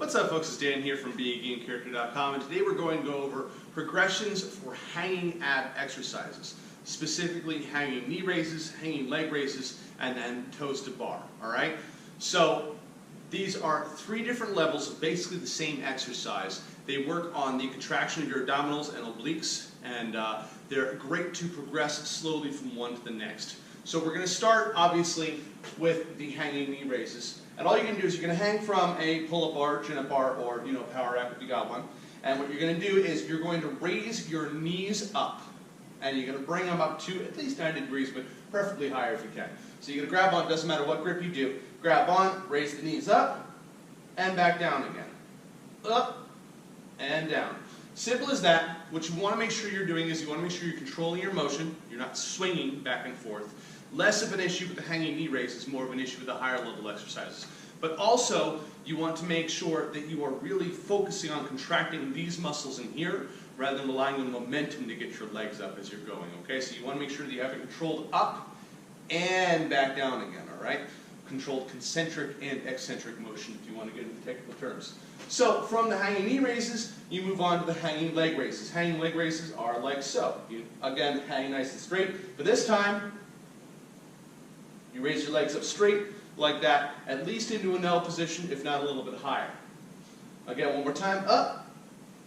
What's up, folks? It's Dan here from BeAGameCharacter.com, and today we're going to go over progressions for hanging ab exercises, specifically hanging knee raises, hanging leg raises, and then toes to bar. All right. So these are three different levels of basically the same exercise. They work on the contraction of your abdominals and obliques, and they're great to progress slowly from one to the next. So we're going to start, obviously, with the hanging knee raises. And all you're going to do is you're going to hang from a pull-up bar, chin-up bar, or power rack if you got one. And what you're going to do is you're going to raise your knees up. And you're going to bring them up to at least 90 degrees, but preferably higher if you can. So you're going to grab on, doesn't matter what grip you do, grab on, raise the knees up, and back down again. Up, and down. Simple as that. What you want to make sure you're doing is you want to make sure you're controlling your motion. You're not swinging back and forth. Less of an issue with the hanging knee raises, more of an issue with the higher level exercises. But also, you want to make sure that you are really focusing on contracting these muscles in here rather than relying on momentum to get your legs up as you're going. Okay, so you want to make sure that you have it controlled up and back down again. All right, controlled concentric and eccentric motion if you want to get into technical terms. So from the hanging knee raises, you move on to the hanging leg raises. Hanging leg raises are like so. You again hang nice and straight, but this time you raise your legs up straight like that, at least into an L position, if not a little bit higher. Again, one more time, up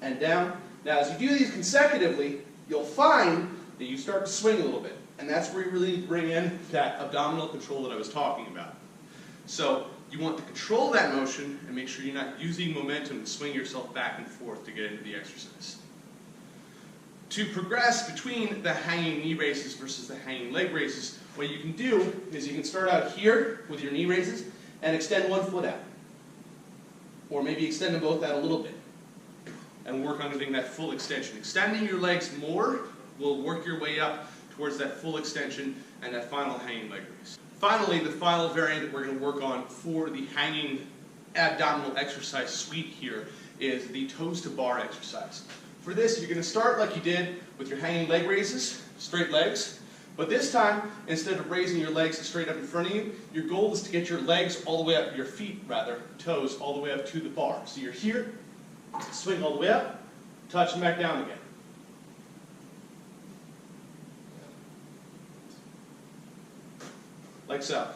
and down. Now, as you do these consecutively, you'll find that you start to swing a little bit. And that's where you really bring in that abdominal control that I was talking about. So you want to control that motion and make sure you're not using momentum to swing yourself back and forth to get into the exercise. To progress between the hanging knee raises versus the hanging leg raises, what you can do is you can start out here with your knee raises and extend one foot out. Or maybe extend them both out a little bit and work on getting that full extension. Extending your legs more will work your way up towards that full extension and that final hanging leg raise. Finally, the final variant that we're going to work on for the hanging abdominal exercise suite here is the toes to bar exercise. For this, you're going to start like you did with your hanging leg raises, straight legs. But this time, instead of raising your legs straight up in front of you, your goal is to get your legs all the way up, your feet rather, toes all the way up to the bar. So you're here, swing all the way up, touch and back down again. Like so.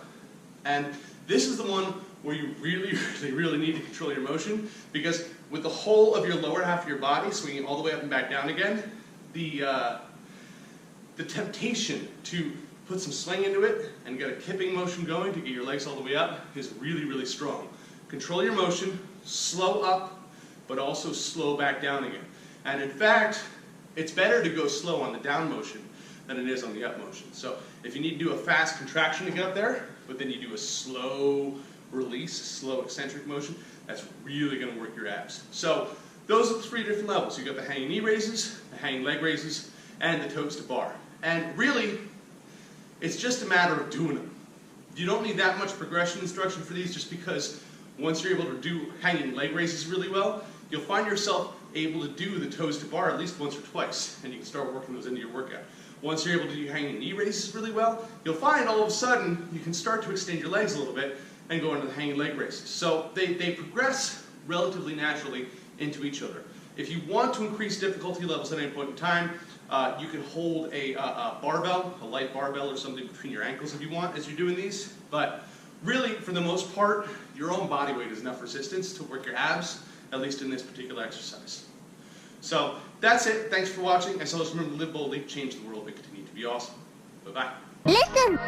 And this is the one where you really need to control your motion, because with the whole of your lower half of your body swinging all the way up and back down again, the temptation to put some swing into it and get a kipping motion going to get your legs all the way up is really strong. Control your motion, slow up, but also slow back down again. And in fact, it's better to go slow on the down motion than it is on the up motion. So if you need to do a fast contraction to get up there, but then you do a slow release, slow eccentric motion, that's really going to work your abs. So those are the three different levels. You've got the hanging knee raises, the hanging leg raises, and the toes to bar. And really, it's just a matter of doing them. You don't need that much progression instruction for these, just because once you're able to do hanging leg raises really well, you'll find yourself able to do the toes to bar at least once or twice, and you can start working those into your workout. Once you're able to do hanging knee raises really well, you'll find all of a sudden you can start to extend your legs a little bit and go into the hanging leg raises. So they progress relatively naturally into each other. If you want to increase difficulty levels at any point in time, you can hold a barbell, a light barbell or something between your ankles if you want as you're doing these. But really, for the most part, your own body weight is enough resistance to work your abs, at least in this particular exercise. So that's it. Thanks for watching. As always, remember to live boldly, change the world, and continue to be awesome. Bye-bye. Listen.